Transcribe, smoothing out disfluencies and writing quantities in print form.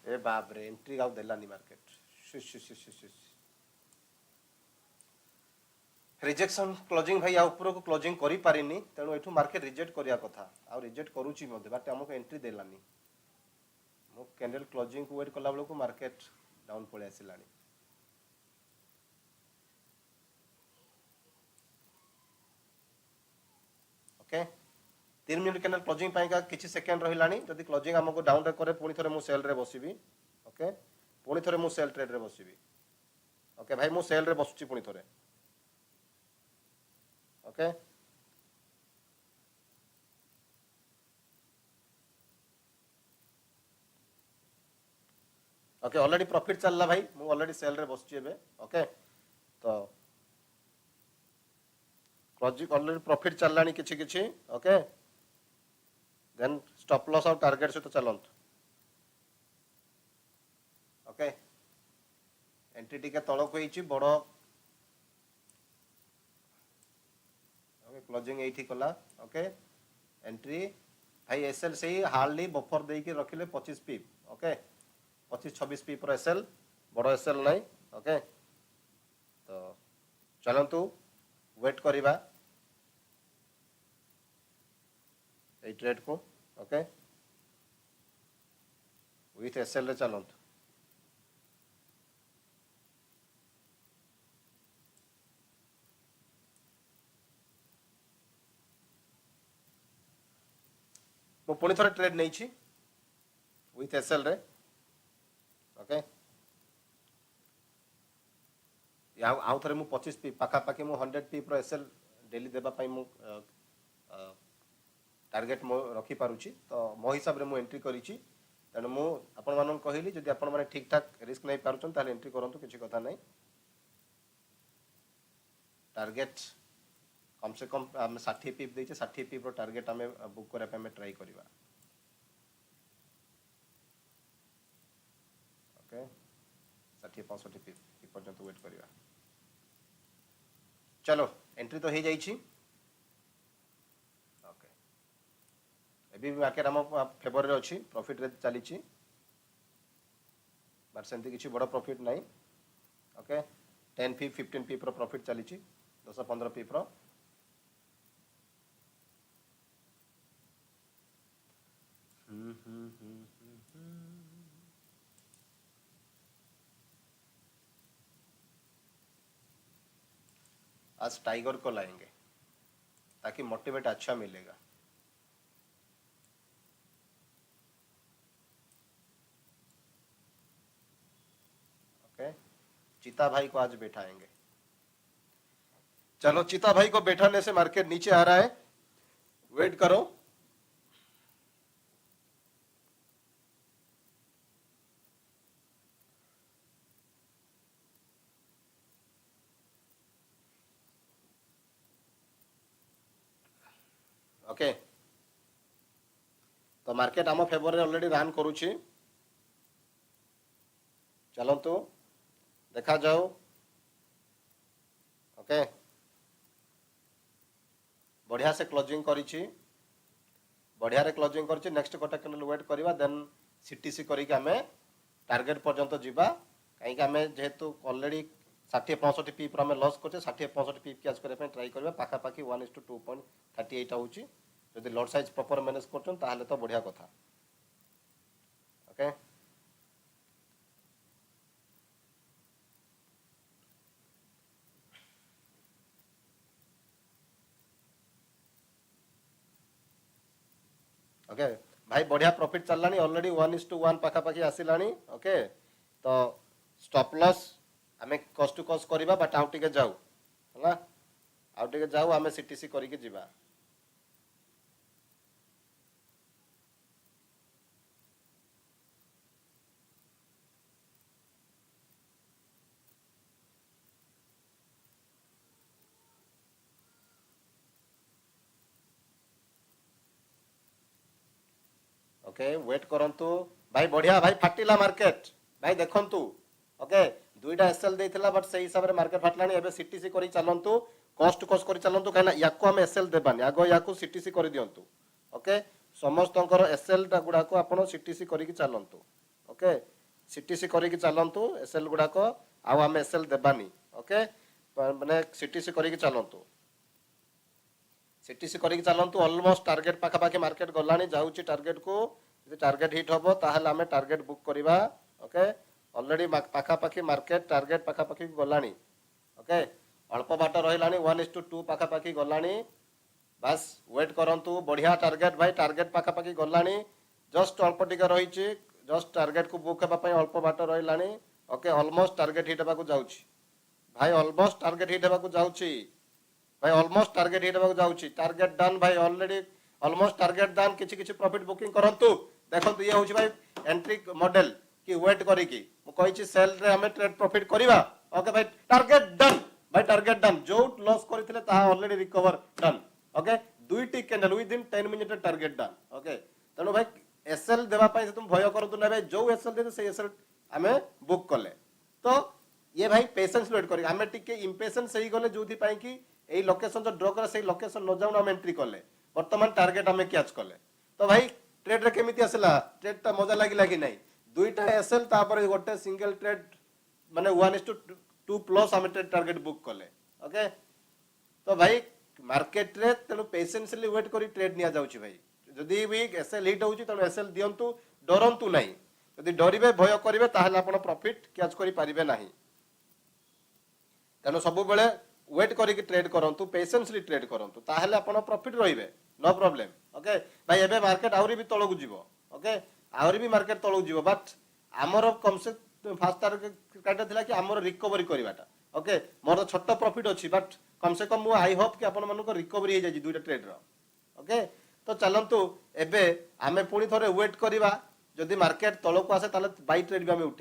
ए बाप रे एंट्री गाउ देलानी मार्केट रिजेक्शन क्लोजिंग भाई ऊपर को क्लोजिंग करि पारिनी तेणु एठू मार्केट रिजेक्ट करिया कथा आ रिजेक्ट करूची मध्ये बट हमको एंट्री देलानी मो कैंडल क्लोजिंग को वेट कला बेलू को मार्केट डाउन पळे आसिलानी ओके 3 मिनट कैंडल क्लोजिंग पाई का किछि सेकंड रहिलानी जदी क्लोजिंग हमको डाउन रे करे पुनी थरे मु सेल रे बसिबी ओके पुनी थरे मु सेल ट्रेड रे बसिबी ओके भाई मु सेल रे बसुची पुनी थरे ओके ओके ऑलरेडी प्रॉफिट चलला भाई मु ऑलरेडी सेल रे बसची एबे ओके तो क्लोजिंग ऑलरेडी प्रॉफिट चललानी किछि किछि ओके देन स्टॉप लॉस और टारगेट से तो चलंत ओके एंट्री टिके तळक होईची बडो ओके क्लोजिंग एठी कला ओके एंट्री भाई एसएल से ही हार्डली बफर दे के रखिले 25 पीप ओके 25-26 पीप रो एसएल बडो एसएल नाही ओके तो चलंतु वेट करिबा ए ट्रेड को ओके विथ एसएल रे चलंतु मो पुणी थोड़े ट्रेड नहीं छी विथ एसएल रे ओके आउ थरे मु 25 पी पाखा पाखी मु 100 पी प्रो एसएल डेली देबा पई मु टारगेट मो रखी पारुची तो मो हिसाब रे मु एंट्री करिची तेणु मु आपण मानन कहिली जदि आपण माने ठीक ठाक रिस्क नहीं पारुचन ताले एंट्री करंतु किछि कथा नहीं टारगेट कम से कम हम 60 पीप देचे 60 पीप रो टारगेट हमें बुक करे पे हमें ट्राई करबा ओके 60-65 पीप पर्यंत वेट करबा चलो एंट्री तो हे जाई छी ओके एबी मार्केट हम फेवर रे अछि प्रॉफिट रे चली छी बट सेंती किछि बड़ प्रॉफिट नहीं ओके 10 पीप 15 पीप रो प्रॉफिट चली छी 10-15 पीप रो आज टाइगर को लाएंगे ताकि मोटिवेट अच्छा मिलेगा ओके चीता भाई को आज बैठाएंगे चलो चीता भाई को बैठाने से मार्केट नीचे आ रहा है वेट करो ओके तो मार्केट आम फेवर रे ऑलरेडी रन करूची चलंतु देखा जाओ ओके बढ़िया से क्लोजिंग करिची बढ़िया रे क्लोजिंग करची नेक्स्ट कोटा कैंडल वेट करबा देन सीटीसी करी के हमें टारगेट पर्यंत जीवा काई के हमें जेहेतु ऑलरेडी 60-65 पीप रो हमें लॉस करचे 60-65 पीप कैच करे पे ट्राई करबा पाखा पाखी 1:2.38 होची यदि लॉट साइज प्रॉपर मैनेज करछन ताहले तो बढ़िया कथा ओके ओके भाई बढ़िया प्रॉफिट चललानी ऑलरेडी 1:1 पाखा पाखी आसिलानी ओके तो स्टॉप लॉस हमें कॉस्ट टू कॉस्ट करबा बट आउट टिके जाऊ हला आउट टिके जाऊ हमें सीटीसी करी के जीवा ओके वेट करंतु भाई बढ़िया भाई फाटिला मार्केट भाई देखंतु ओके दुईटा एसएल देथिला बट सही हिसाब रे मार्केट फाटलानी एबे सीटीसी करी चलंतु कॉस्ट कॉस्ट करी चलंतु काना याको हम एसएल देबानी आगो याको सीटीसी करी दियंतु ओके समस्तंकर एसएल टा गुडा को आपण सीटीसी करी के चलंतु ओके सीटीसी करिक चलंतु एसएल गुडाक आउ आम एसएल देबानी ओके माने सीटीसी करिक चलंतु सीटीसी करिक चलंतु ऑलमोस्ट टारगेट पाखा पाखी मार्केट गलानी जाउची टारगेट को यदि टारगेट हिट हबो ताहले आमे टारगेट बुक करिबा ओके ऑलरेडी पाखा पाखी मार्केट टारगेट पाखा पाखी गलानी ओके अल्प बाट रहिलानी 1:2 पाखा पाखी गलानी बस वेट करंतु बढ़िया टारगेट भाई टारगेट पाखा पाखी गलानी जस्ट अल्प टिका रहिची जस्ट टारगेट को बुक हेबा पई अल्प बाट रहिलानी ओके ऑलमोस्ट टारगेट हिट हेबा को जाउची भाई ऑलमोस्ट टारगेट हिट हेबा को जाउची भाई ऑलमोस्ट टारगेट हिट हेबा को जाउची टारगेट डन भाई ऑलरेडी ऑलमोस्ट टारगेट डन किछि किछि प्रॉफिट बुकिंग करंतु देखंतु ये होची भाई एंट्री मॉडल कि वेट करी की मु कहिछि सेल रे हमें ट्रेड प्रॉफिट करिवा ओके भाई टारगेट डन भाई टारगेट डन जो लॉस करथिले ता ऑलरेडी रिकवर डन ओके दुईटी candle within 10 minute target done okay तनो भाई एसएल देवा पई तुम भय करतु ना भाई जो एसएल दे से एसएल हमें बुक करले तो ये भाई पेशेंस वेट करी हमें टिके इंपेशेंस सही गले जोथि पई कि एई लोकेशन जो ड्रॉ कर से लोकेशन न जाउन हम एंट्री करले वर्तमान टारगेट हमें कैच करले तो भाई ट्रेड रे केमिति आसला ट्रेड ता मजा लागी लागी नाही दुईटा एसएल तापर गोटे सिंगल ट्रेड माने 1:2 प्लस हमें ट्रेड टारगेट बुक करले ओके तो भाई मार्केट रे तेनु पेशेंसली वेट करी ट्रेड निया जाउची भाई जदि भी एसएल हिट होउची त एसएल दियंतु डरंतु नाही यदि डरिबे भय करिवे ताहले आपण प्रॉफिट कैच करि पारिबे नाही तेनु सब बेले वेट करिक ट्रेड करंतु पेशेंसली ट्रेड करंतु ताहले आपण प्रॉफिट रहिबे नो प्रॉब्लम ओके भाई एबे मार्केट आउरी भी तळकु जीवो ओके आउरी भी मार्केट तळकु जीवो बट हमर कम से फास्ट टारगेट थिला कि हमर रिकवरी करिवाटा ओके मोर छोट प्रॉफिट अछि बट कम से कम आई होप कि आपण मानको रिकवरी हे जाई दुईटा ट्रेड रो ओके तो चलंतु एबे आमे पुणी थरे वेट करिवा जदि मार्केट तळकु आसे ताले बाय ट्रेड भी आमे उठे